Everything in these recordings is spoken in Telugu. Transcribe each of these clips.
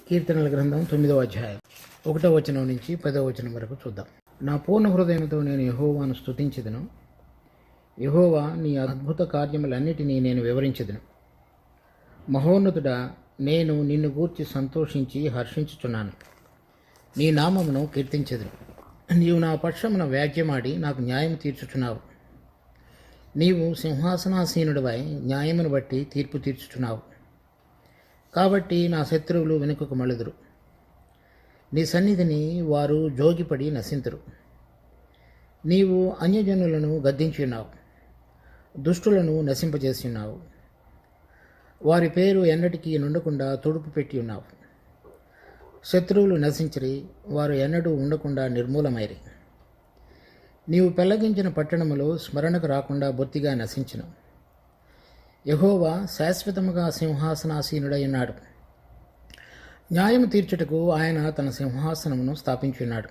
కీర్తనల గ్రంథం 9వ అధ్యాయం 1వ వచనం నుంచి 10వ వచనం వరకు చూద్దాం. నా పూర్ణ హృదయంతో నేను యెహోవాను స్తుతించెదను. యెహోవా, నీ అద్భుత కార్యములన్నిటినీ నేను వివరించెదను. మహోన్నతుడా, నేను నిన్ను గూర్చి సంతోషించి హర్షించుచున్నాను. నీ నామమును కీర్తించెదను. నీవు నా పక్షమున వ్యాజ్యమాడి నాకు న్యాయం తీర్చుచున్నావు. నీవు సింహాసనాసీనుడివై న్యాయమును బట్టి తీర్పు తీర్చుచున్నావు. కాబట్టి నా శత్రువులు వెనుకకు మళ్ళుదురు. నీ సన్నిధిని వారు జోగిపడి నశింతురు. నీవు అన్యజనులను గద్దించి ఉన్నావు, దుష్టులను నశింపజేసి ఉన్నావు. వారి పేరు ఎన్నటికీ నుండకుండా తుడుపు పెట్టి ఉన్నావు. శత్రువులు నశించిరి, వారు ఎన్నడూ ఉండకుండా నిర్మూలమైరి. నీవు పెళ్లగించిన పట్టణములో స్మరణకు రాకుండా బొత్తిగా నశించును. యెహోవా శాశ్వతముగా సింహాసనాసీనుడై ఉన్నాడు. న్యాయము తీర్చుటకు ఆయన తన సింహాసనమును స్థాపించున్నాడు.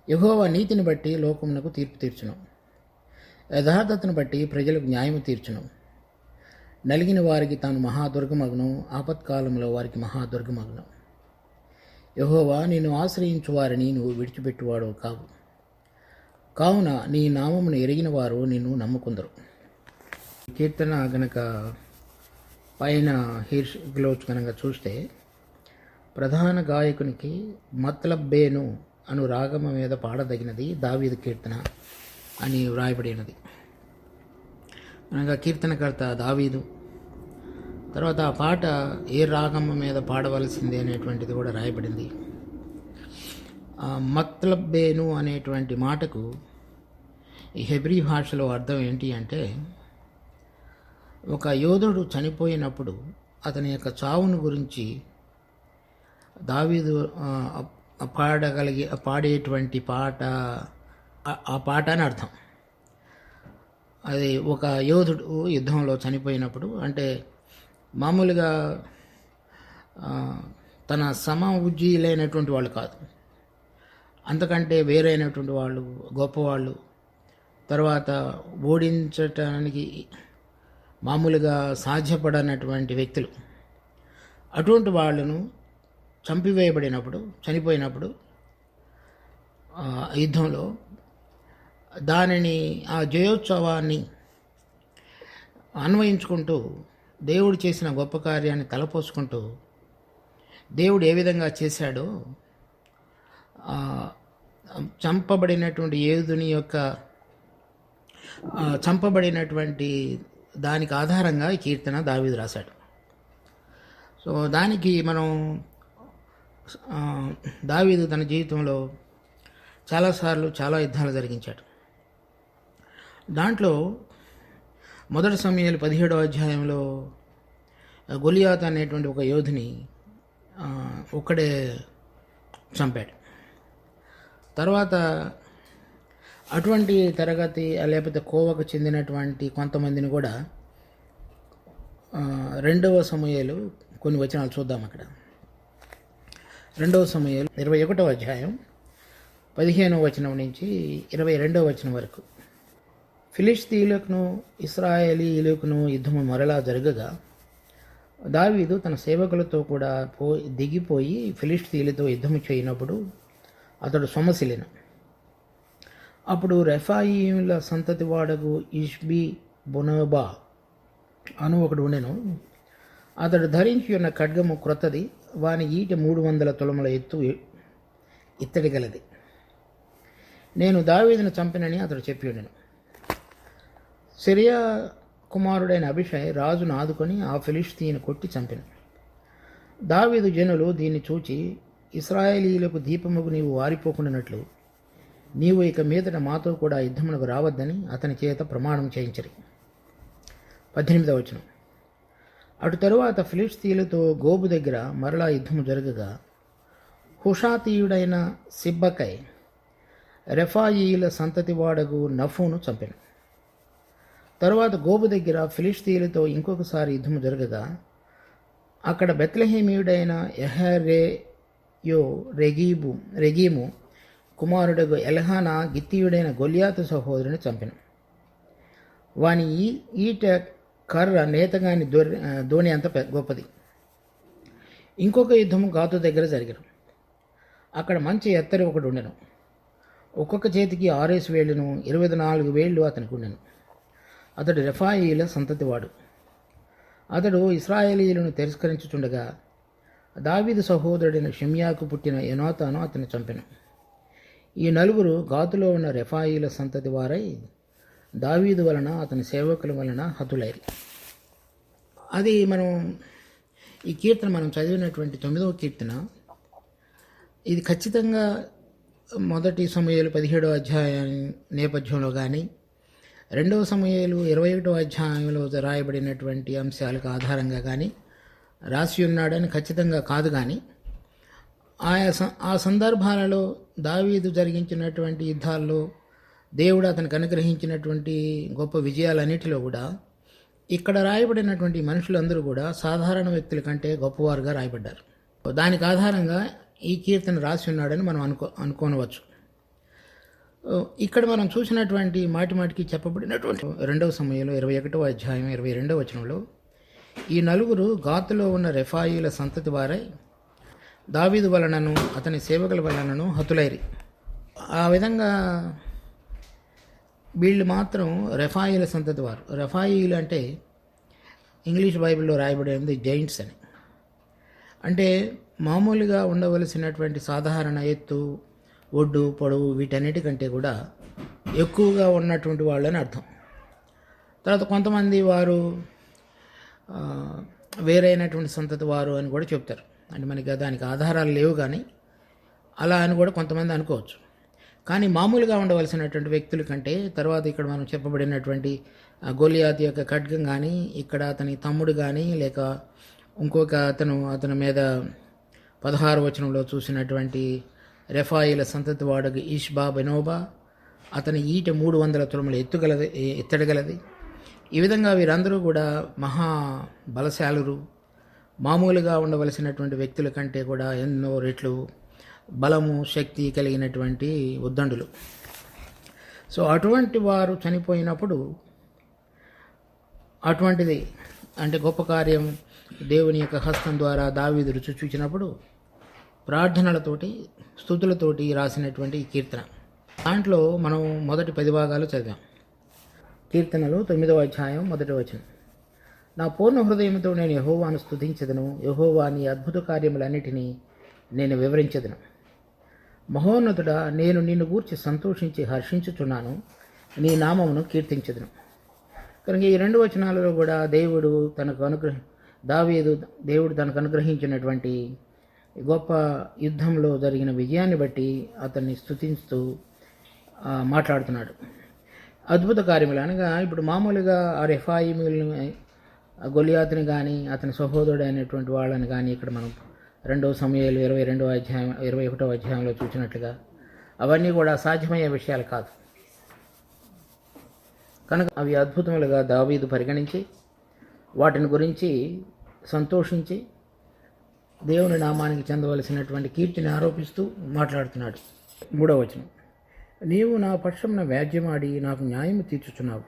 యెహోవా నీతిని బట్టి లోకమునకు తీర్పు తీర్చును. యథార్థతను బట్టి ప్రజలకు న్యాయము తీర్చును. నలిగిన వారికి తాను మహాదుర్గమగును, ఆపత్కాలంలో వారికి మహాదుర్గమగును. యెహోవా, నిన్ను ఆశ్రయించు వారిని నువ్వు విడిచిపెట్టువాడు కావు. కావున నీ నామమును ఎరిగిన వారు నిన్ను నమ్ముకుందరు. కీర్తన గనక పైన హీర్షికలో కనుక చూస్తే, ప్రధాన గాయకునికి మత్లబ్బేను అను రాగమ మీద పాడదగినది దావీదు కీర్తన అని వ్రాయబడినది. అనగా కీర్తనకర్త దావీదు. తర్వాత ఆ పాట ఏ రాగమ మీద పాడవలసింది అనేటువంటిది కూడా రాయబడింది. మత్లబ్బేను అనేటువంటి మాటకు ఈ హెబ్రీ భాషలో అర్థం ఏంటి అంటే, ఒక యోధుడు చనిపోయినప్పుడు అతని యొక్క చావును గురించి దావీదు పాడేటువంటి పాట, ఆ పాట అని అర్థం. అది ఒక యోధుడు యుద్ధంలో చనిపోయినప్పుడు, అంటే మామూలుగా తన సమఉజ్జీలైనటువంటి వాళ్ళు కాదు, అంతకంటే వేరైనటువంటి వాళ్ళు, గొప్పవాళ్ళు, తర్వాత ఓడించటానికి మామూలుగా సాధ్యపడనటువంటి వ్యక్తులు, అటువంటి వాళ్ళను చంపివేయబడినప్పుడు, చనిపోయినప్పుడు యుద్ధంలో దానిని, ఆ జయోత్సవాన్ని అన్వయించుకుంటూ దేవుడు చేసిన గొప్ప కార్యాన్ని తలపోసుకుంటూ, దేవుడు ఏ విధంగా చేశాడో, చంపబడినటువంటి యోధుని యొక్క చంపబడినటువంటి దానికి ఆధారంగా ఈ కీర్తన దావీదు రాశాడు. సో దానికి మనం దావీదు తన జీవితంలో చాలాసార్లు చాలా యుద్ధాలు జరిగించాడు. దాంట్లో మొదటి సమూయేలు 17వ అధ్యాయంలో గొలియాతు అనేటువంటి ఒక యోధుని ఒక్కడే చంపాడు. తర్వాత అటువంటి తరగతి లేకపోతే కోవకు చెందినటువంటి కొంతమందిని కూడా 2వ సమూయేలు కొన్ని వచనాలు చూద్దాం. అక్కడ 2వ సమూయేలు 21వ అధ్యాయం 15వ వచనం నుంచి 22వ వచనం వరకు. ఫిలిష్తీయులకును ఇశ్రాయేలీయులకును యుద్ధము మరలా జరగగా దావీదు తన సేవకులతో కూడా దిగిపోయి ఫిలిష్తీయులతో యుద్ధము చేయనప్పుడు అతడు సొమ్మసిలిన. అప్పుడు రెఫాయీయుల సంతతి వాడకు ఇష్బీ బొనోబా అను ఒకడు ఉండెను. అతడు ధరించి ఉన్న ఖడ్గము క్రొత్తది, వాని ఈట 300 తులముల ఎత్తు ఇత్తడి గలది. నేను దావీదును చంపినని అతడు చెప్పి ఉండెను. సిరియా కుమారుడైన అభిషై రాజును ఆదుకొని ఆ ఫిలిష్తీయుని కొట్టి చంపెను. దావీదు జనులు దీన్ని చూచి, ఇశ్రాయేలీయులకు దీపముకు నీవు వారిపోకుండానట్లు నీవు ఇక మీదట మాతో కూడా యుద్ధమునకు రావద్దని అతని చేత ప్రమాణం చేయించరి. 18వ వచనం. అటు తరువాత ఫిలిష్తీయులతో గోబు దగ్గర మరలా యుద్ధము జరగగా హుషాతీయుడైన సిబ్బకై రెఫాయీయుల సంతతి వాడగు నఫును చంపెను. తరువాత గోబు దగ్గర ఫిలిష్తీయులతో ఇంకొకసారి యుద్ధము జరగగా అక్కడ బెత్లెహేమీయుడైన యెహరెయో రెగీము కుమారుడు ఎల్హానా గిత్తీయుడైన గొలియాతు సహోదరుని చంపెను. వాని ఈట కర్ర నేతగాని ధోని అంత గొప్పది. ఇంకొక యుద్ధము గాతు దగ్గర జరిగిన. అక్కడ మంచి ఎత్తరి ఒకడు ఉండెను. ఒక్కొక్క చేతికి 6 వేళ్లును 24 వేళ్ళు అతనికి ఉండెను. అతడు రెఫాయీల సంతతివాడు. అతడు ఇశ్రాయేలీయులను తిరస్కరించుచుండగా దావీదు సహోదరుడైన షిమ్యాకు పుట్టిన యోనాతాను అతన్ని చంపెను. ఈ నలుగురు గాతులో ఉన్న రెఫాయీల సంతతి వారై దావీదు వలన అతని సేవకుల వలన హతులైరి. అది ఈ కీర్తన మనం చదివినటువంటి 9వ కీర్తన. ఇది ఖచ్చితంగా మొదటి సమూయేలు 17వ అధ్యాయం నేపథ్యంలో కానీ, 2వ సమూయేలు 21వ అధ్యాయంలో రాయబడినటువంటి అంశాలకు ఆధారంగా కానీ రాసి ఉన్నాడని ఖచ్చితంగా కాదు. కానీ ఆ సందర్భాలలో దావీదు జరిగించినటువంటి యుద్ధాల్లో దేవుడు అతనికి అనుగ్రహించినటువంటి గొప్ప విజయాలన్నిటిలో కూడా ఇక్కడ రాయబడినటువంటి మనుషులందరూ కూడా సాధారణ వ్యక్తుల కంటే గొప్పవారుగా రాయబడ్డారు. దానికి ఆధారంగా ఈ కీర్తన రాసి ఉన్నాడని మనం అనుకోనవచ్చు. ఇక్కడ మనం చూసినటువంటి మాటికి చెప్పబడినటువంటి 2వ సమూయేలు 21వ అధ్యాయం 22వ వచనంలో ఈ నలుగురు గాతులో ఉన్న రెఫాయీల సంతతి వారై దావీదు వలనను అతని సేవకుల వలనను హతులైరి. ఆ విధంగా వీళ్ళు మాత్రం రెఫాయీల సంతతి వారు. రెఫాయీలు అంటే ఇంగ్లీష్ బైబిల్లో రాయబడింది జైంట్స్ అని. అంటే మామూలుగా ఉండవలసినటువంటి సాధారణ ఎత్తు, ఒడ్డు, పొడవు వీటన్నిటికంటే కూడా ఎక్కువగా ఉన్నటువంటి వాళ్ళని అర్థం. తర్వాత కొంతమంది వారు వేరైనటువంటి సంతతి వారు అని కూడా చెప్తారు. అంటే మనకి దానికి ఆధారాలు లేవు, కానీ అలా అని కూడా కొంతమంది అనుకోవచ్చు. కానీ మామూలుగా ఉండవలసినటువంటి వ్యక్తుల కంటే తర్వాత ఇక్కడ మనం చెప్పబడినటువంటి గొలియాతు యొక్క ఖడ్గం కానీ, ఇక్కడ అతని తమ్ముడు కానీ, లేక ఇంకొక అతని మీద 16వ వచనంలో చూసినటువంటి రెఫాయిల సంతతి వాడు ఇష్బా బెనోబా, అతని ఈట 300 తులములు ఎత్తడగలది. ఈ విధంగా వీరందరూ కూడా మహా బలశాలురు, మామూలుగా ఉండవలసినటువంటి వ్యక్తుల కంటే కూడా ఎన్నో రెట్లు బలము, శక్తి కలిగినటువంటి ఉద్దండులు. సో అటువంటి వారు చనిపోయినప్పుడు అటువంటిది అంటే గొప్ప కార్యం దేవుని యొక్క హస్తం ద్వారా దావీదు రుచి చూచినప్పుడు ప్రార్థనలతోటి, స్తుతులతోటి రాసినటువంటి ఈ కీర్తన. దాంట్లో మనం మొదటి 10 భాగాలు చదివాం. కీర్తనలు 9వ అధ్యాయం 1వ వచనం. నా పూర్ణ హృదయంతో నేను యెహోవాను స్తుతించెదను, యెహోవా నీ అద్భుత కార్యములన్నిటినీ నేను వివరించెదను. మహోన్నతుడా, నేను నిన్ను గూర్చి సంతోషించి హర్షించుచున్నాను, నీ నామమును కీర్తించెదను. కనుక ఈ 2 వచనాలలో కూడా దేవుడు తనకు అనుగ్రహించినటువంటి గొప్ప యుద్ధంలో జరిగిన విజయాన్ని బట్టి అతన్ని స్తుతిస్తూ మాట్లాడుతున్నాడు. అద్భుత కార్యములు అనగా ఇప్పుడు మామూలుగా ఆ రెఫాయిములని, గొలియాతుని కానీ అతని సహోదరుడు అయినటువంటి వాళ్ళని కానీ ఇక్కడ మనం 2వ సమూయేలు 22వ అధ్యాయం 21వ అధ్యాయంలో చూసినట్లుగా అవన్నీ కూడా సాధ్యమయ్యే విషయాలు కాదు. కనుక అవి అద్భుతములుగా దావీదు పరిగణించి వాటిని గురించి సంతోషించి దేవుని నామానికి చెందవలసినటువంటి కీర్తిని ఆరోపిస్తూ మాట్లాడుతున్నాడు. 3వ వచనం. నీవు నా పక్షమున వ్యాజ్యమాడి నాకు న్యాయము తీర్చుచున్నావు,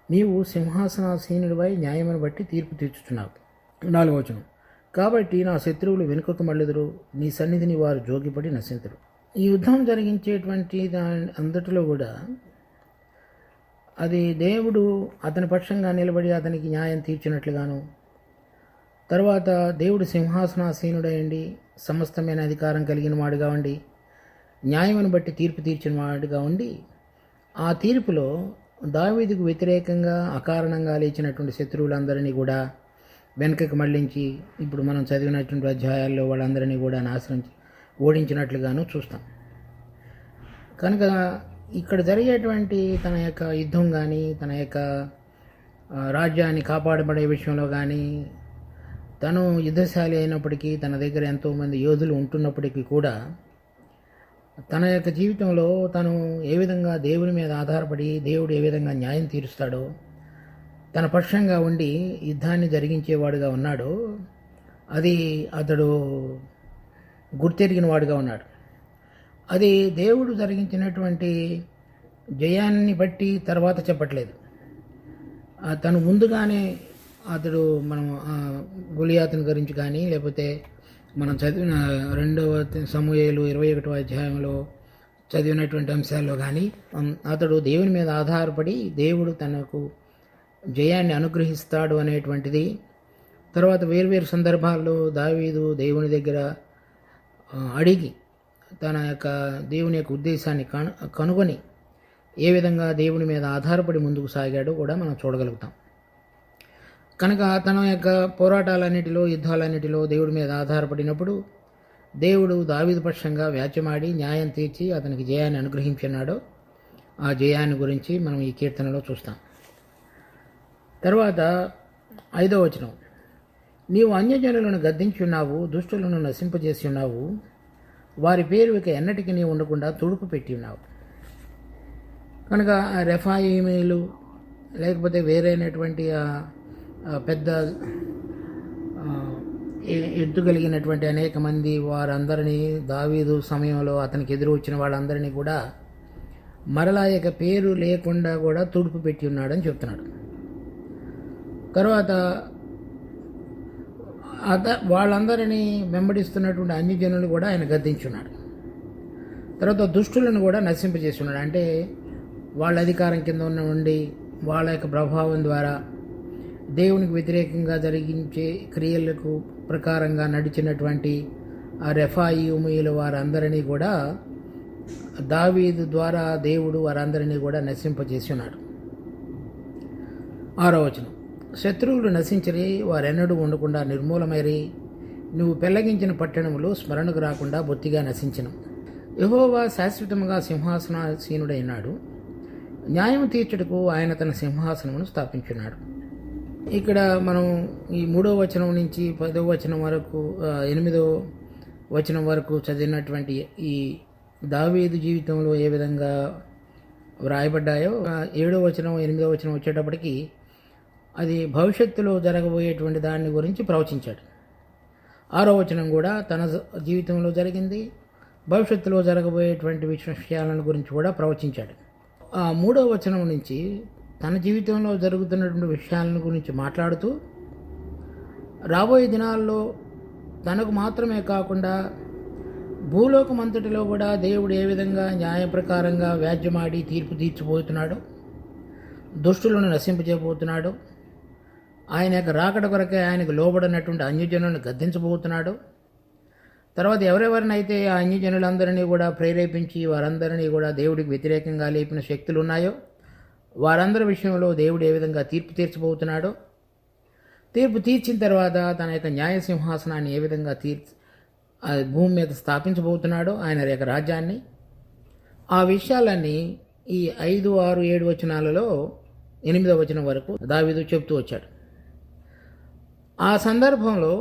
నీవు సింహాసనాసీనుడివై న్యాయమును బట్టి తీర్పు తీర్చుచున్నావు. 4వ వచనం. కాబట్టి నా శత్రువులు వెనుకకు మళ్ళెదురు, నీ సన్నిధిని వారు జోగిపడి నశింతురు. ఈ యుద్ధం జరిగించేటువంటి దాని అంతటిలో కూడా అది దేవుడు అతని పక్షంగా నిలబడి అతనికి న్యాయం తీర్చినట్లుగాను, తర్వాత దేవుడు సింహాసనాసీనుడయండి, సమస్తమైన అధికారం కలిగిన వాడుగా ఉండి న్యాయమును బట్టి తీర్పు తీర్చిన వాడుగా ఉండి, ఆ తీర్పులో దావీదుకు వ్యతిరేకంగా అకారణంగా లేచినటువంటి శత్రువులందరినీ కూడా వెనుకకు మళ్లించి ఇప్పుడు మనం చదివినటువంటి అధ్యాయాల్లో వాళ్ళందరినీ కూడా ఓడించినట్లుగాను చూస్తాం. కనుక ఇక్కడ జరిగేటువంటి తన యొక్క యుద్ధం కానీ, తన యొక్క రాజ్యాన్ని కాపాడబడే విషయంలో కానీ, తను యుద్ధశాలి అయినప్పటికీ తన దగ్గర ఎంతోమంది యోధులు ఉంటున్నప్పటికీ కూడా తన యొక్క జీవితంలో తను ఏ విధంగా దేవుని మీద ఆధారపడి దేవుడు ఏ విధంగా న్యాయం తీరుస్తాడో, తన పక్షంగా ఉండి యుద్ధాన్ని జరిగించేవాడుగా ఉన్నాడో అది అతడు గుర్తెరిగిన వాడుగా ఉన్నాడు. అది దేవుడు జరిగించినటువంటి జయాన్ని బట్టి తర్వాత చెప్పట్లేదు. తను ముందుగానే అతడు మనం గొలియాతుని గురించి కానీ లేకపోతే మనం చదివిన 2వ సమూయేలు 21వ అధ్యాయంలో చదివినటువంటి అంశాల్లో కానీ అతడు దేవుని మీద ఆధారపడి దేవుడు తనకు జయాన్ని అనుగ్రహిస్తాడు అనేటువంటిది. తర్వాత వేర్వేరు సందర్భాల్లో దావీదు దేవుని దగ్గర అడిగి తన యొక్క దేవుని యొక్క ఉద్దేశాన్ని కనుగొని ఏ విధంగా దేవుని మీద ఆధారపడి ముందుకు సాగాడో కూడా మనం చూడగలుగుతాం. కనుక తన యొక్క పోరాటాలన్నిటిలో యుద్ధాలన్నిటిలో దేవుడి మీద ఆధారపడినప్పుడు దేవుడు దావీదు పక్షంగా వ్యాజ్యమాడి న్యాయం తీర్చి అతనికి జయాన్ని అనుగ్రహించున్నాడో ఆ జయాన్ని గురించి మనం ఈ కీర్తనలో చూస్తాం. తర్వాత 5వ వచనం, నీవు అన్యజనులను గద్దించి ఉన్నావు, దుష్టులను నశింపజేసి ఉన్నావు, వారి పేరు ఇక ఎన్నటికి నీ ఉండకుండా తుడుపు పెట్టి ఉన్నావు. కనుక ఆ రెఫాయిమీలు లేకపోతే వేరైనటువంటి పెద్ద ఎత్తు కలిగినటువంటి అనేక మంది వారందరినీ దావీదు సమయంలో అతనికి ఎదురు వచ్చిన వాళ్ళందరినీ కూడా మరలా ఇక పేరు లేకుండా కూడా తుడుపు పెట్టి ఉన్నాడని చెప్తున్నాడు. తర్వాత వాళ్ళందరినీ వెంబడిస్తున్నటువంటి అన్ని జనులు కూడా ఆయన గద్దించున్నాడు. తర్వాత దుష్టులను కూడా నశింపజేసి ఉన్నాడు. అంటే వాళ్ళ అధికారం కింద ఉండి వాళ్ళ యొక్క ప్రభావం ద్వారా దేవునికి వ్యతిరేకంగా జరిగించే క్రియలకు ప్రకారంగా నడిచినటువంటి ఆ రెఫాయిముల వారందరినీ కూడా దావీదు ద్వారా దేవుడు వారందరినీ కూడా నశింపజేసి ఉన్నాడు. 6వ వచనం, శత్రువులు నశించరి, వారెన్నడూ ఉండకుండా నిర్మూలమైరి, నువ్వు పెళ్లగించిన పట్టణములు స్మరణకు రాకుండా బొత్తిగా నశించను. యెహోవా శాశ్వతముగా సింహాసనాసీనుడైనాడు, న్యాయం తీర్చుటకు ఆయన తన సింహాసనమును స్థాపించున్నాడు. ఇక్కడ మనం ఈ 3వ వచనం నుంచి 10వ వచనం వరకు 8వ వచనం వరకు చదివినటువంటి ఈ దావీదు జీవితంలో ఏ విధంగా వ్రాయబడ్డాయో 7వ వచనం 8వ వచనం వచ్చేటప్పటికి అది భవిష్యత్తులో జరగబోయేటువంటి దాని గురించి ప్రవచించాడు. 6వ వచనం కూడా తన జీవితంలో జరిగింది, భవిష్యత్తులో జరగబోయేటువంటి విషయాలను గురించి కూడా ప్రవచించాడు. ఆ 3వ వచనం నుంచి తన జీవితంలో జరుగుతున్నటువంటి విషయాలను గురించి మాట్లాడుతూ రాబోయే దినాల్లో తనకు మాత్రమే కాకుండా భూలోకమంతటిలో కూడా దేవుడు ఏ విధంగా న్యాయ ప్రకారంగా వ్యాజ్యమాడి తీర్పు తీర్చిపోతున్నాడో, దుష్టులను నశింపజేయబోతున్నాడో, ఆయన యొక్క రాకడ కొరకే ఆయనకు లోబడినటువంటి అన్యజనులను గద్దించబోతున్నాడు. తర్వాత ఎవరెవరినైతే ఆ అన్యజనులందరినీ కూడా ప్రేరేపించి వారందరినీ కూడా దేవుడికి వ్యతిరేకంగా లేపిన శక్తులు ఉన్నాయో వారందరి విషయంలో దేవుడు ఏ విధంగా తీర్పు తీర్చబోతున్నాడో, తీర్పు తీర్చిన తర్వాత తన యొక్క న్యాయ సింహాసనాన్ని ఏ విధంగా భూమి మీద స్థాపించబోతున్నాడో ఆయన యొక్క రాజ్యాన్ని, ఆ విషయాలన్నీ ఈ 5, 6, 7 వచనాలలో 8వ వచనం వరకు దావీదు చెప్తూ వచ్చాడు. ఆ సందర్భంలో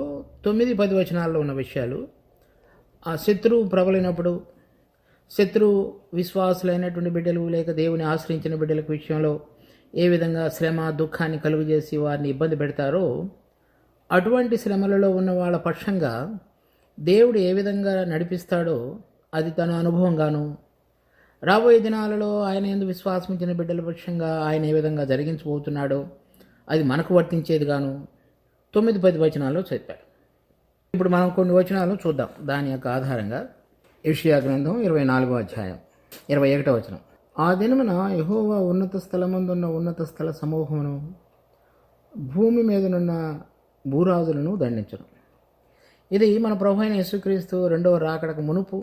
9, 10 వచనాల్లో ఉన్న విషయాలు ఆ శత్రువు ప్రబలినప్పుడు శత్రువు విశ్వాసులైనటువంటి బిడ్డలు లేక దేవుని ఆశ్రయించిన బిడ్డల విషయంలో ఏ విధంగా శ్రమ దుఃఖాన్ని కలుగజేసి వారిని ఇబ్బంది పెడతారో అటువంటి శ్రమలలో ఉన్న వాళ్ళ పక్షంగా దేవుడు ఏ విధంగా నడిపిస్తాడో అది తన అనుభవంగాను, రాబోయే దినాలలో ఆయన యందు విశ్వాసం ఉంచిన బిడ్డల పక్షంగా ఆయన ఏ విధంగా జరిగించబోతున్నాడో అది మనకు వర్తించేదిగాను 9, 10 వచనాల్లో చెప్పాడు. ఇప్పుడు మనం కొన్ని వచనాలు చూద్దాం. దాని యొక్క ఆధారంగా యెషయా గ్రంథం 24వ అధ్యాయం 21వ వచనం, ఆ దినమున యెహోవా ఉన్నత స్థలమందున్న ఉన్నత స్థల సమూహమును భూమి మీదనున్న భూరాజులను దండించను. ఇది మన ప్రభువైన యేసుక్రీస్తు 2వ రాకడకు మునుపు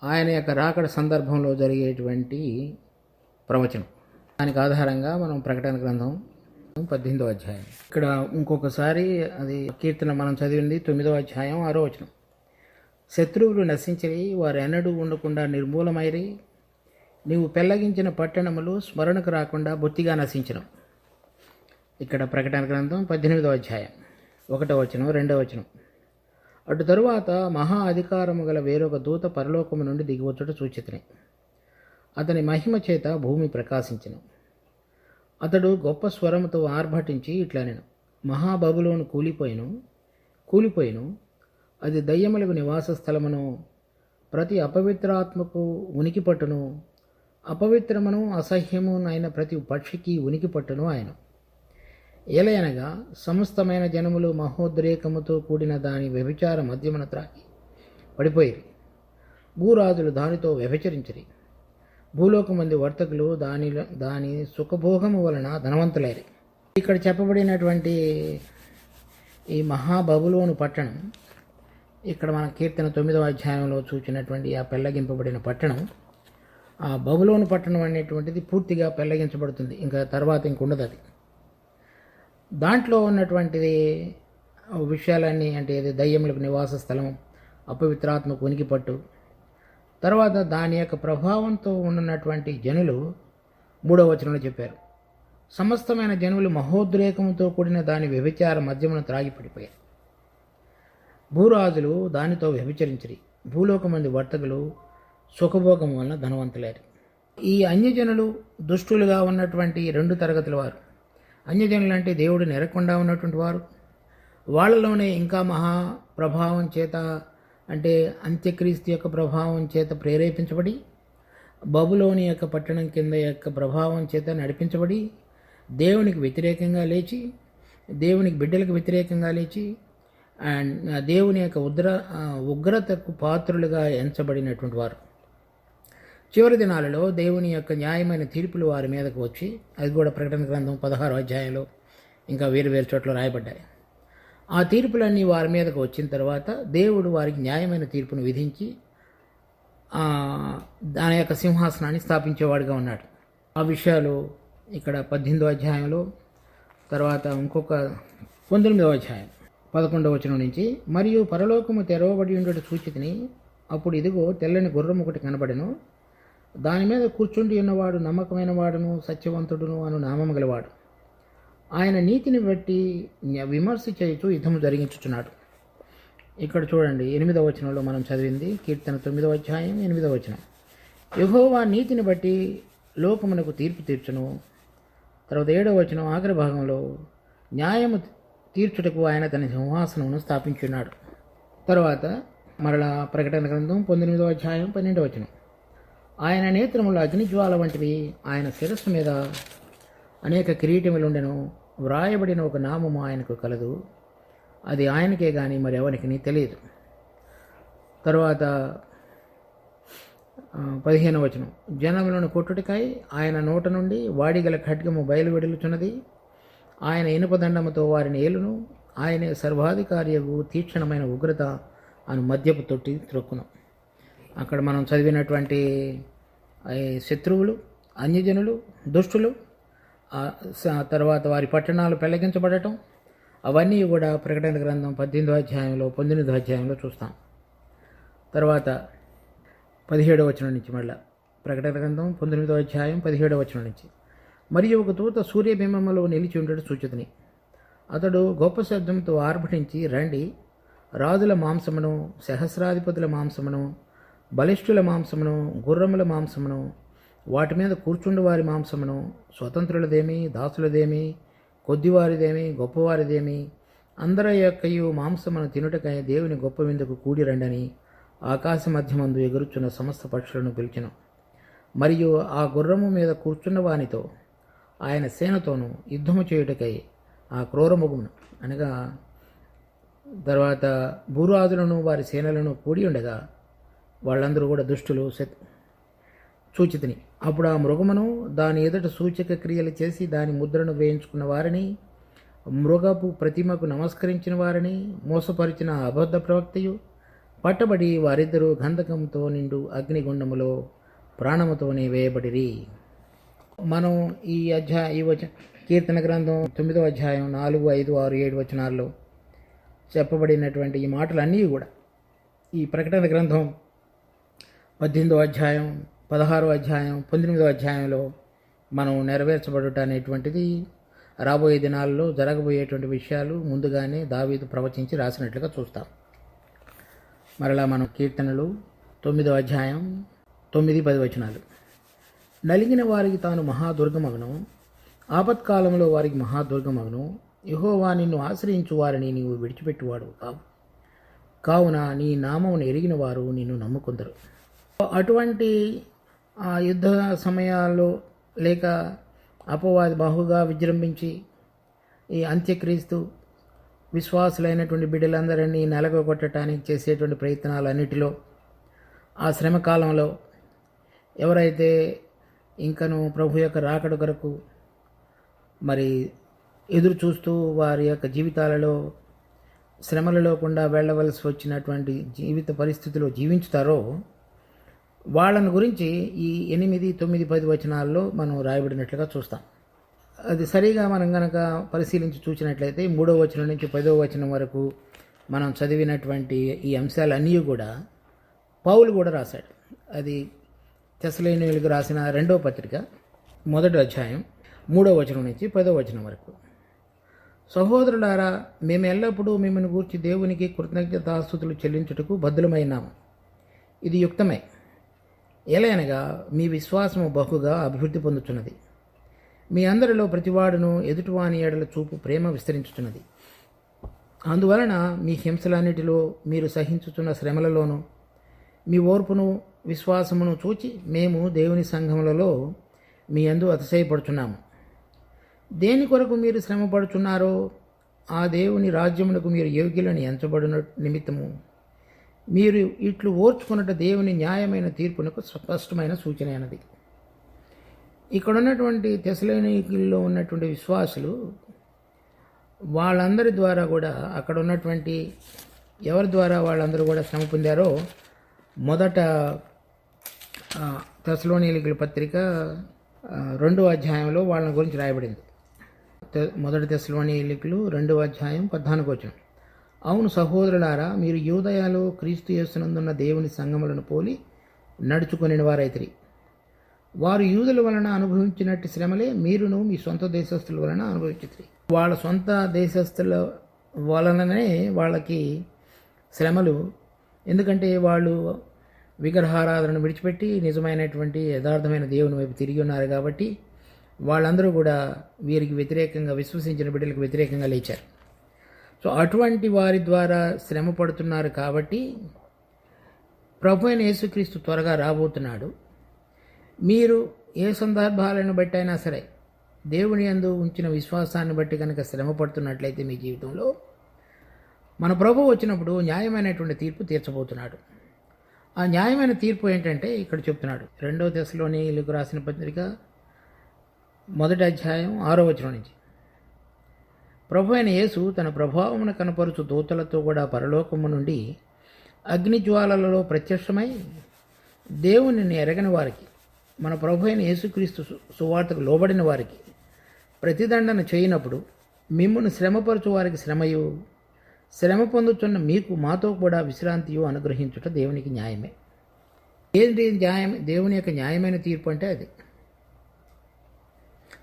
ఆయన యొక్క రాకడ సందర్భంలో జరిగేటువంటి ప్రవచనం. దానికి ఆధారంగా మనం ప్రకటన గ్రంథం 18వ అధ్యాయం, ఇక్కడ ఇంకొకసారి అది కీర్తన మనం చదివింది 9వ అధ్యాయం 6వ వచనం, శత్రువులు నశించి వారు ఎన్నడూ ఉండకుండా నిర్మూలమైరి, నీవు పెళ్లగించిన పట్టణములు స్మరణకు రాకుండా బొత్తిగా నశించను. ఇక్కడ ప్రకటన గ్రంథం 18వ అధ్యాయం 1వ వచనం 2వ వచనం, అటు తరువాత మహా అధికారము గల వేరొక దూత పరలోకము నుండి దిగివచ్చుట చూచితిని, అతని మహిమ చేత భూమి ప్రకాశించెను. అతడు గొప్ప స్వరముతో ఆర్భటించి ఇట్లనెను, మహాబబులోను కూలిపోయిను, అది దయ్యములకు నివాస స్థలమును, ప్రతి అపవిత్రాత్మకు ఉనికి పట్టును, అపవిత్రమును అసహ్యమునైన ప్రతి పక్షికి ఉనికి పట్టును ఆయన. ఏలయనగా సమస్తమైన జనములు మహోద్రేకముతో కూడిన దాని వ్యభిచార మద్యమున త్రాగి పడిపోయిరి. భూరాజులు దానితో వ్యభిచరించిరి. భూలోకమంది వర్తకులు దాని సుఖభోగము వలన ధనవంతులైరి. ఇక్కడ చెప్పబడినటువంటి ఈ మహాబబులోను పట్టణం, ఇక్కడ మన కీర్తన 9వ అధ్యాయంలో చూచినటువంటి ఆ పెళ్లగింపబడిన పట్టణం, ఆ బబులోను పట్టణం అనేటువంటిది పూర్తిగా పెళ్లగించబడుతుంది. ఇంకా తర్వాత ఇంకుండదు అది. దాంట్లో ఉన్నటువంటిది విషయాలన్నీ, అంటే ఇది దయ్యములకు నివాస స్థలం, అపవిత్రాత్మకు ఉనికి పట్టు, తర్వాత దాని యొక్క ప్రభావంతో ఉన్నటువంటి జనులు 3వ వచనంలో చెప్పారు. సమస్తమైన జనులు మహోద్రేకముతో కూడిన దాని వ్యభిచార మద్యమును త్రాగిపడిపోయారు. భూరాజులు దానితో వ్యభిచరించిరి. భూలోకమంది వర్తకులు సుఖభోగం వలన ధనవంతులేరు. ఈ అన్యజనులు దుష్టులుగా ఉన్నటువంటి 2 తరగతుల వారు. అన్యజనులు అంటే దేవుడు నెరకుండా ఉన్నటువంటి వారు. వాళ్ళలోనే ఇంకా మహా ప్రభావం చేత, అంటే అంత్యక్రీస్తు యొక్క ప్రభావం చేత ప్రేరేపించబడి, బబులోని యొక్క పట్టణం కింద యొక్క ప్రభావం చేత నడిపించబడి, దేవునికి వ్యతిరేకంగా లేచి, దేవునికి బిడ్డలకు వ్యతిరేకంగా లేచి, అండ్ దేవుని యొక్క ఉగ్రతకు పాత్రులుగా ఎంచబడినటువంటి వారు. చివరి దినాలలో దేవుని యొక్క న్యాయమైన తీర్పులు వారి మీదకు వచ్చి, అది కూడా ప్రకటన గ్రంథం 16వ అధ్యాయంలో ఇంకా వేరు చోట్ల రాయబడ్డాయి. ఆ తీర్పులన్నీ వారి మీదకు వచ్చిన తర్వాత దేవుడు వారికి న్యాయమైన తీర్పును విధించి దాని యొక్క సింహాసనాన్ని స్థాపించేవాడుగా ఉన్నాడు. ఆ విషయాలు ఇక్కడ 18వ అధ్యాయంలో, తర్వాత ఇంకొక 19వ అధ్యాయం 11వ వచనం నుంచి, మరియు పరలోకము తెరవబడి ఉండేటి సూచితిని, అప్పుడు ఇదిగో తెల్లని గుర్రం ఒకటి కనబడెను, దాని మీద కూర్చుండి ఉన్నవాడు నమ్మకమైన వాడును సత్యవంతుడును అను నామము గలవాడు. ఆయన నీతిని బట్టి విమర్శ చేయుచు యుద్ధము జరిగించుచున్నాడు. ఇక్కడ చూడండి 8వ వచనంలో మనం చదివింది, కీర్తన 9వ అధ్యాయం 8వ వచనం. యెహోవా నీతిని బట్టి లోకమునకు తీర్పు తీర్చును. తర్వాత 7వ వచనం ఆఖరి భాగంలో, న్యాయము తీర్చుటకు ఆయన తన సింహాసనమును స్థాపించున్నాడు. తర్వాత మరలా ప్రకటన గ్రంథం 19వ అధ్యాయం 12వ వచనం. ఆయన నేత్రములు అగ్నిజ్వాల వంటివి, ఆయన శిరస్సు మీద అనేక కిరీటములుండెను, వ్రాయబడిన ఒక నామము ఆయనకు కలదు, అది ఆయనకే కానీ మరి ఎవరికి తెలియదు. తర్వాత 15వ వచనం. జనములను కొట్టుటికై ఆయన నోట నుండి వాడిగల ఖడ్గము బయలువెడులుచున్నది, ఆయన ఇనుపదండముతో వారిని ఏలును, ఆయనే సర్వాధికారియగు తీక్షణమైన ఉగ్రత అను మద్యపు తొట్టి త్రొక్కును. అక్కడ మనం చదివినటువంటి శత్రువులు, అన్యజనులు, దుష్టులు, తర్వాత వారి పట్టణాలు పెళ్లగించబడటం, అవన్నీ కూడా ప్రకటన గ్రంథం 18వ అధ్యాయంలో 19వ అధ్యాయంలో చూస్తాం. తర్వాత 17వ వచనం నుంచి మళ్ళా ప్రకటన గ్రంథం 19వ అధ్యాయం 17వ వచనం నుంచి, మరియు ఒక దూత సూర్యబింబములో నిలిచి ఉండడు సూచితని, అతడు గొప్ప శబ్దంతో ఆర్భటించి, రండి, రాజుల మాంసమును, సహస్రాధిపతుల మాంసమును, బలిష్ఠుల మాంసమును, గుర్రముల మాంసమును, వాటి మీద కూర్చుండు వారి మాంసమును, స్వతంత్రులదేమి, దాసులదేమి, కొద్దివారిదేమి, గొప్పవారిదేమి, అందరి యొక్కయు మాంసమును తినుటకై దేవుని గొప్ప విందుకు కూడి రండని ఆకాశ మధ్యమందు ఎగురుచున్న సమస్త పక్షులను పిలిచెను. మరియు ఆ గుర్రము మీద కూర్చున్న వానితో ఆయన సేనతోనూ యుద్ధము చేయుటకై ఆ క్రూరముగును, అనగా తర్వాత భూరాజులను వారి సేనలను కూడి ఉండగా, వాళ్ళందరూ కూడా దుష్టులు సూచితిని. అప్పుడు ఆ మృగమును దాని ఎదుట సూచక క్రియలు చేసి దాని ముద్రను వేయించుకున్న వారిని, మృగపు ప్రతిమకు నమస్కరించిన వారిని, మోసపరిచిన అబద్ధ ప్రవక్తయు పట్టబడి వారిద్దరూ గంధకంతో నిండు అగ్నిగుండములో ప్రాణముతోనే వేయబడిరి. మనం ఈ కీర్తన గ్రంథం 9వ అధ్యాయం 4, 5, 6, 7 వచనాల్లో చెప్పబడినటువంటి ఈ మాటలన్నీ కూడా ఈ ప్రకటన గ్రంథం 18వ అధ్యాయం, 16వ అధ్యాయం, 19వ అధ్యాయంలో మనం నెరవేర్చబడుట అనేటువంటిది రాబోయే దినాల్లో జరగబోయేటువంటి విషయాలు ముందుగానే దావీదు ప్రవచించి రాసినట్లుగా చూస్తాం. మరలా మనం కీర్తనలు 9వ అధ్యాయం 9, 10 వచనాలు. నలిగిన వారికి తాను మహాదుర్గమగును, ఆపత్కాలంలో వారికి మహాదుర్గమగును, యెహోవా నిన్ను ఆశ్రయించు వారిని నీవు విడిచిపెట్టువాడు కావున నీ నామమును ఎరిగిన వారు నిన్ను నమ్ముకుందరు. అటువంటి యుద్ధ సమయాల్లో లేక అపవాది బహుగా విజృంభించి ఈ అంత్యక్రీస్తు విశ్వాసులైనటువంటి బిడ్డలందరినీ నలగొట్టడానికి చేసేటువంటి ప్రయత్నాలన్నిటిలో ఆ శ్రమ కాలంలో ఎవరైతే ఇంకను ప్రభు యొక్క రాకడ కొరకు మరి ఎదురు చూస్తూ వారి యొక్క జీవితాలలో శ్రమలలో గుండా వెళ్ళవలసి వచ్చినటువంటి జీవిత పరిస్థితిలో జీవించుతారో వాళ్ళని గురించి ఈ 8, 9, 10 వచనాల్లో మనం రాయబడినట్లుగా చూస్తాం. అది సరిగా మనం కనుక పరిశీలించి చూసినట్లయితే 3వ వచనం నుంచి 10వ వచనం వరకు మనం చదివినటువంటి ఈ అంశాలన్నీ కూడా పౌలు కూడా రాశాడు. అది తెస్సలోనికీయులకు రాసిన 2వ పత్రిక 1వ అధ్యాయం 3వ వచనం నుంచి 10వ వచనం వరకు. సహోదరులారా, మేము ఎల్లప్పుడూ మిమ్మల్ని గూర్చి దేవునికి కృతజ్ఞతాస్తుతులు చెల్లించుటకు బద్ధులమైనాము. ఇది యుక్తమే. ఎలయనగా మీ విశ్వాసము బహుగా అభివృద్ధి పొందుతున్నది. మీ అందరిలో ప్రతివాడును ఎదుటివాని ఎడల చూపు ప్రేమ విస్తరించుతున్నది. అందువలన మీ హింసలన్నిటిలో మీరు సహించుతున్న శ్రమలలోనూ మీ ఓర్పును విశ్వాసమును చూచి మేము దేవుని సంఘములలో మీ యందు అతిశయపడుచున్నాము. దేని కొరకు మీరు శ్రమపడుచున్నారో ఆ దేవుని రాజ్యమునకు మీరు యోగ్యులని ఎంచబడిన నిమిత్తము మీరు ఇట్లు ఓర్చుకున్నట్టు దేవుని న్యాయమైన తీర్పునకు స్పష్టమైన సూచన అయినది. ఇక్కడ ఉన్నటువంటి తెస్సలోనికీయుల్లో ఉన్నటువంటి విశ్వాసులు వాళ్ళందరి ద్వారా కూడా అక్కడ ఉన్నటువంటి ఎవరి ద్వారా వాళ్ళందరూ కూడా శ్రమ పొందారో మొదట తెస్సలోనికీయుల పత్రిక 2వ అధ్యాయంలో వాళ్ళ గురించి రాయబడింది. మొదటి తెస్సలోనికీయులు 2వ అధ్యాయం 14వ వచనం. అవును సహోదరులారా, మీరు యూదయలో క్రీస్తు యేసునందున్న దేవుని సంఘములను పోలి నడుచుకొనిన వారైతిరి. వారు యూదుల వలన అనుభవించినట్టు శ్రమలే మీరును మీ సొంత దేశస్థుల వలన అనుభవించితిరి. వాళ్ళ సొంత దేశస్థుల వలననే వాళ్ళకి శ్రమలు. ఎందుకంటే వాళ్ళు విగ్రహారాధనను విడిచిపెట్టి నిజమైనటువంటి యథార్థమైన దేవుని వైపు తిరిగి ఉన్నారు కాబట్టి వాళ్ళందరూ కూడా వీరికి వ్యతిరేకంగా, విశ్వసించిన బిడ్డలకు వ్యతిరేకంగా లేచారు. సో అటువంటి వారి ద్వారా శ్రమ పడుతున్నారు కాబట్టి ప్రభు అయిన యేసుక్రీస్తు త్వరగా రాబోతున్నాడు. మీరు ఏ సందర్భాలను బట్టి అయినా సరే దేవుని యందు ఉంచిన విశ్వాసాన్ని బట్టి కనుక శ్రమ పడుతున్నట్లయితే మీ జీవితంలో మన ప్రభు వచ్చినప్పుడు న్యాయమైనటువంటి తీర్పు తీర్చబోతున్నాడు. ఆ న్యాయమైన తీర్పు ఏంటంటే ఇక్కడ చెప్తున్నాడు. 2వ తెస్సలోనికీయులకు రాసిన పత్రిక 1వ అధ్యాయం 6వ వచనం నుంచి. ప్రభు అయిన యేసు తన ప్రభావమును కనపరుచు దూతలతో కూడా పరలోకము నుండి అగ్నిజ్వాలలలో ప్రత్యక్షమై దేవునిని ఎరగని వారికి, మన ప్రభు అయిన యేసుక్రీస్తు సువార్తకు లోబడిన వారికి ప్రతిదండన చేయనప్పుడు మిమ్మును శ్రమపరచు వారికి శ్రమయు, శ్రమ పొందుతున్న మీకు మాతో కూడా విశ్రాంతియు అనుగ్రహించుట దేవునికి న్యాయమే. ఏంటి న్యాయం? దేవుని యొక్క న్యాయమైన తీర్పు అంటే అది.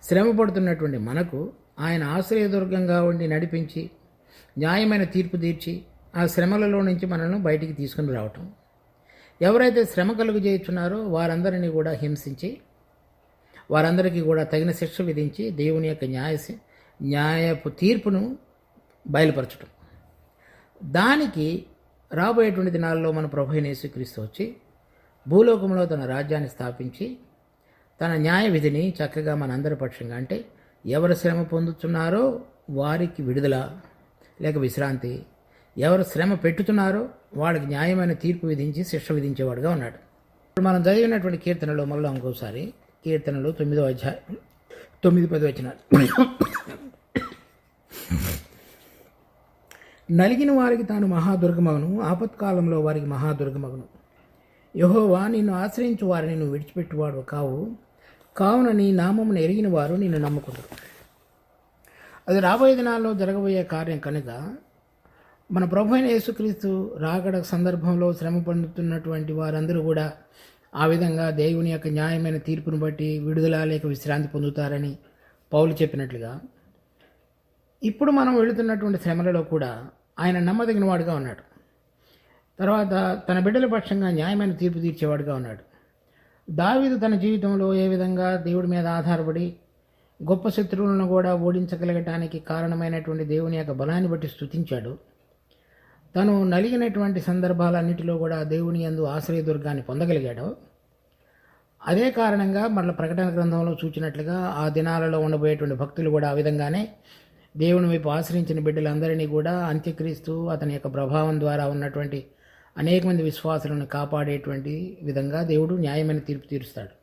శ్రమ పడుతున్నటువంటి మనకు ఆయన ఆశ్రయదుర్గంగా ఉండి నడిపించి న్యాయమైన తీర్పు తీర్చి ఆ శ్రమలలో నుంచి మనల్ని బయటికి తీసుకుని రావటం. ఎవరైతే శ్రమ కలుగు చేయుచున్నారో వారందరినీ కూడా హింసించి వారందరికీ కూడా తగిన శిక్ష విధించి దేవుని యొక్క న్యాయపు తీర్పును బయలుపరచటం. దానికి రాబోయేటువంటి దినాల్లో మన ప్రభు అయిన యేసుక్రీస్తు వచ్చి భూలోకంలో తన రాజ్యాన్ని స్థాపించి తన న్యాయ విధిని చక్కగా మనందరి పక్షంగా, అంటే ఎవరు శ్రమ పొందుతున్నారో వారికి విడుదల లేక విశ్రాంతి, ఎవరు శ్రమ పెట్టుతున్నారో వాళ్ళకి న్యాయమైన తీర్పు విధించి శిక్ష విధించేవాడుగా ఉన్నాడు. ఇప్పుడు మనం చదివినటువంటి కీర్తనలో మళ్ళీ ఇంకోసారి కీర్తనలు 9వ అధ్యాయం 9-10 వచనాలు. నలిగిన వారికి తాను మహాదుర్గమగును, ఆపత్కాలంలో వారికి మహాదుర్గమగును. యెహోవా, నిన్ను ఆశ్రయించు వారిని నువ్వు విడిచిపెట్టువాడు కావున నీ నామమును ఎరిగిన వారు నిన్ను నమ్ముకుంటారు. అది రాబోయే దినాల్లో జరగబోయే కార్యం కనుక మన ప్రభు అయిన యేసుక్రీస్తు రాకడ సందర్భంలో శ్రమ పొందుతున్నటువంటి వారందరూ కూడా ఆ విధంగా దేవుని యొక్క న్యాయమైన తీర్పును బట్టి విడుదల లేక విశ్రాంతి పొందుతారని పౌలు చెప్పినట్లుగా ఇప్పుడు మనం వెళుతున్నటువంటి శ్రమలలో కూడా ఆయన నమ్మదగిన వాడుగా ఉన్నాడు. తర్వాత తన బిడ్డల పక్షంగా న్యాయమైన తీర్పు తీర్చేవాడుగా ఉన్నాడు. దావీదు తన జీవితంలో ఏ విధంగా దేవుడి మీద ఆధారపడి గొప్ప శత్రువులను కూడా ఓడించగలగటానికి కారణమైనటువంటి దేవుని యొక్క బలాన్ని బట్టి స్తుతించాడు. తను నలిగినటువంటి సందర్భాలన్నిటిలో కూడా దేవుని యందు ఆశ్రయదుర్గాన్ని పొందగలిగాడు. అదే కారణంగా మళ్ళీ ప్రకటన గ్రంథంలో సూచినట్లుగా ఆ దినాలలో ఉండబోయేటువంటి భక్తులు కూడా ఆ విధంగానే దేవుని వైపు ఆశ్రయించిన బిడ్డలందరినీ కూడా అంత్యక్రీస్తు అతని యొక్క ప్రభావం ద్వారా ఉన్నటువంటి అనేక మంది విశ్వాసులను కాపాడేటువంటి విధంగా దేవుడు న్యాయమైన తీర్పు తీరుస్తాడు.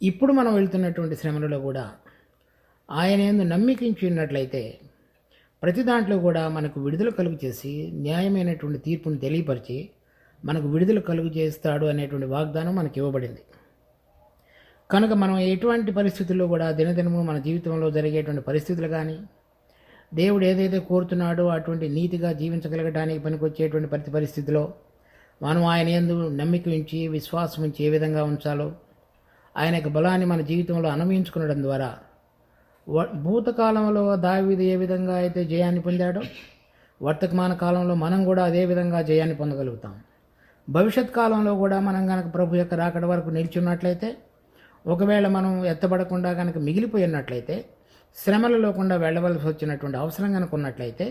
ఇప్పుడు మనం వెళ్తున్నటువంటి శ్రమలలో కూడా ఆయన యందు నమ్మికించి ఉన్నట్లయితే ప్రతి దాంట్లో కూడా మనకు విడుదల కలుగు చేసి న్యాయమైనటువంటి తీర్పును తెలియపరిచి మనకు విడుదల కలుగు చేస్తాడు అనేటువంటి వాగ్దానం మనకు ఇవ్వబడింది. కనుక మనం ఎటువంటి పరిస్థితుల్లో కూడా దినదినము మన జీవితంలో జరిగేటువంటి పరిస్థితులు కానీ, దేవుడు ఏదైతే కోరుతున్నాడో అటువంటి నీతిగా జీవించగలగడానికి పనికొచ్చేటువంటి ప్రతి పరిస్థితిలో మనం ఆయన యందు నమ్మిక ఉంచి విశ్వాసం ఉంచి ఏ విధంగా ఉంచాలో ఆయన యొక్క బలాన్ని మన జీవితంలో అనుభవించుకునడం ద్వారా భూతకాలంలో దావీదు ఏ విధంగా అయితే జయాన్ని పొందాడో వర్తమాన కాలంలో మనం కూడా అదే విధంగా జయాన్ని పొందగలుగుతాం. భవిష్యత్ కాలంలో కూడా మనం కనుక ప్రభు యొక్క రాకడ వరకు నిలిచున్నట్లయితే, ఒకవేళ మనం ఎత్తబడకుండా కనుక మిగిలిపోయినట్లయితే, శ్రమలలో కూడా వెళ్ళవలసి వచ్చినటువంటి అవసరం కనుక ఉన్నట్లయితే,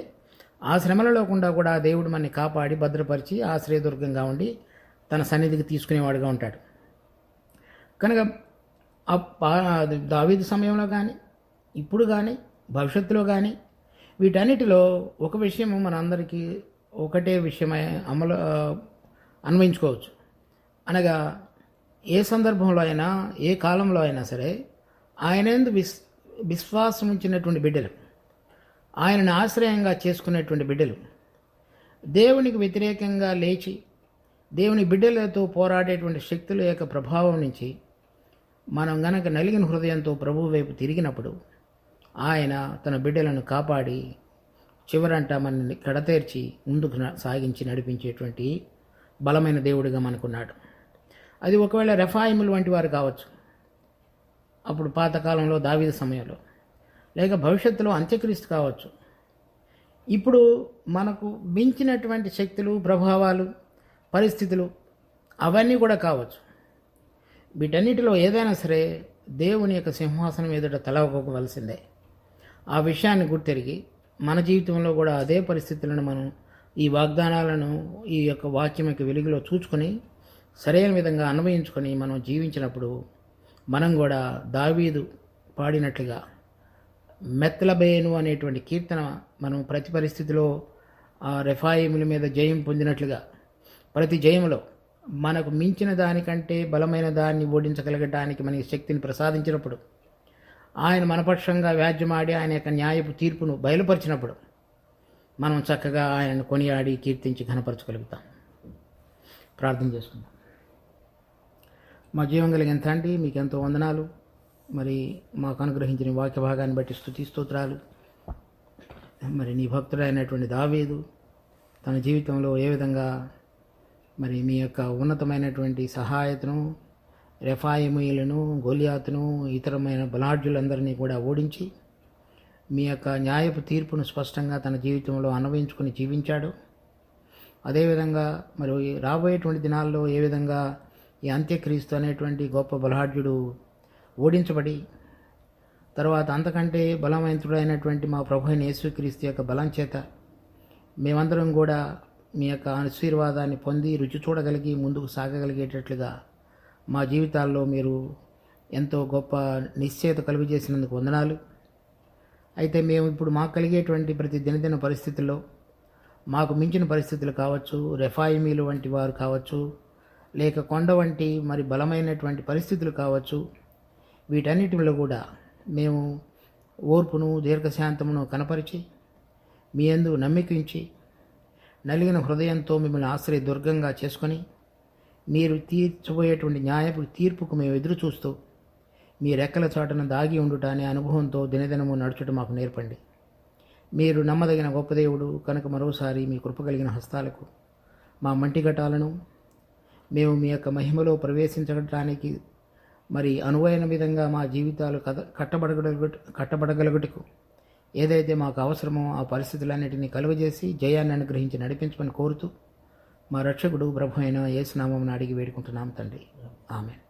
ఆ శ్రమలలో కూడా దేవుడు మనని కాపాడి భద్రపరిచి ఆశ్రయదుర్గంగా ఉండి తన సన్నిధికి తీసుకునేవాడుగా ఉంటాడు. కనుక దావీదు సమయంలో కానీ, ఇప్పుడు కానీ, భవిష్యత్తులో కానీ వీటన్నిటిలో ఒక విషయం మనందరికీ ఒకటే విషయమై అన్వయించుకోవచ్చు. అనగా ఏ సందర్భంలో అయినా, ఏ కాలంలో అయినా సరే ఆయన యందు విశ్వాసం ఉంచినటువంటి బిడ్డలు, ఆయనను ఆశ్రయంగా చేసుకునేటువంటి బిడ్డలు, దేవునికి వ్యతిరేకంగా లేచి దేవుని బిడ్డలతో పోరాడేటువంటి శక్తుల యొక్క ప్రభావం నుంచి మనం గనక నలిగిన హృదయంతో ప్రభువు వైపు తిరిగినప్పుడు ఆయన తన బిడ్డలను కాపాడి చివరంట మనల్ని కడతేర్చి ముందుకు సాగించి నడిపించేటువంటి బలమైన దేవుడిగా మనకున్నాడు. అది ఒకవేళ రెఫాయిములు వంటి వారు కావచ్చు, అప్పుడు పాతకాలంలో దావీదు సమయంలో, లేక భవిష్యత్తులో అంత్యక్రీస్తు కావచ్చు. ఇప్పుడు మనకు మించినటువంటి శక్తులు, ప్రభావాలు, పరిస్థితులు అవన్నీ కూడా కావచ్చు. వీటన్నిటిలో ఏదైనా సరే దేవుని యొక్క సింహాసనం ఎదుట తలవకోవలసిందే. ఆ విషయాన్ని గుర్తెరిగి మన జీవితంలో కూడా అదే పరిస్థితులను మనం ఈ వాగ్దానాలను ఈ యొక్క వాక్యం యొక్క వెలుగులో చూసుకొని సరైన విధంగా అన్వయించుకొని మనం జీవించినప్పుడు మనం కూడా దావీదు పాడినట్లుగా మెత్తలబేను అనేటువంటి కీర్తన మనం ప్రతి పరిస్థితిలో ఆ రెఫాయిముల మీద జయం పొందినట్లుగా ప్రతి జయంలో మనకు మించిన దానికంటే బలమైన దాన్ని ఓడించగలగడానికి మనకి శక్తిని ప్రసాదించినప్పుడు, ఆయన మనపక్షంగా వ్యాజ్యమాడి ఆయన యొక్క న్యాయపు తీర్పును బయలుపరిచినప్పుడు మనం చక్కగా ఆయనను కొనియాడి కీర్తించి ఘనపరచగలుగుతాం. ప్రార్థన చేసుకుందాం. మా జీవం కలిగిన తండ్రి, మీకు ఎంతో వందనాలు. మరి మాకు అనుగ్రహించిన వాక్య భాగాన్ని బట్టి స్తుతి స్తోత్రాలు. మరి నీ భక్తుడైనటువంటి దావీదు తన జీవితంలో ఏ విధంగా మరి మీ యొక్క ఉన్నతమైనటువంటి సహాయతను, రెఫాయిమీలను, గోలియాతును, ఇతరమైన బలాఢ్యులందరినీ కూడా ఓడించి మీ యొక్క న్యాయపు తీర్పును స్పష్టంగా తన జీవితంలో అన్వయించుకొని జీవించాడు. అదేవిధంగా మరి రాబోయేటువంటి దినాల్లో ఏ విధంగా ఈ అంత్యక్రీస్తు అనేటువంటి గొప్ప బలాఢ్యుడు ఓడించబడి తర్వాత అంతకంటే బలవంతుడైనటువంటి మా ప్రభు అయిన యేసుక్రీస్తు యొక్క బలం చేత మేమందరం కూడా మీ యొక్క ఆశీర్వాదాన్ని పొంది రుచి చూడగలిగి ముందుకు సాగగలిగేటట్లుగా మా జీవితాల్లో మీరు ఎంతో గొప్ప నిశ్చయత కలుగజేసినందుకు వందనాలు. అయితే మేము ఇప్పుడు మాకు కలిగేటువంటి ప్రతి దినదిన పరిస్థితుల్లో మాకు మించిన పరిస్థితులు కావచ్చు, రెఫాయిమీలు వంటి వారు కావచ్చు, లేక కొండ వంటి మరి బలమైనటువంటి పరిస్థితులు కావచ్చు, వీటన్నిటిలో కూడా మేము ఓర్పును, దీర్ఘశాంతమును కనపరిచి మీ యందు నమ్మికించి నలిగిన హృదయంతో మిమ్మల్ని ఆశ్రయ దుర్గంగా చేసుకొని మీరు తీర్చబోయేటువంటి న్యాయపు తీర్పుకు మేము ఎదురు చూస్తూ మీ రెక్కల చాటున దాగి ఉండుట అనే అనుభవంతో దినదినము నడుచుట మాకు నేర్పండి. మీరు నమ్మదగిన గొప్ప దేవుడు కనుక మరోసారి మీ కృప కలిగిన హస్తాలకు మా మంటిఘటాలను మేము మీ యొక్క మహిమలో ప్రవేశించడానికి మరి అనువైన విధంగా మా జీవితాలు కట్టబడగలుగుటకు ఏదైతే మాకు అవసరమో ఆ పరిస్థితులన్నిటినీ కలుగజేసి జయాన్ని అనుగ్రహించి నడిపించమని కోరుతూ మా రక్షకుడు ప్రభు అయిన యేసు నామమున అడిగి వేడుకుంటున్నాం తండ్రి. ఆమేన్.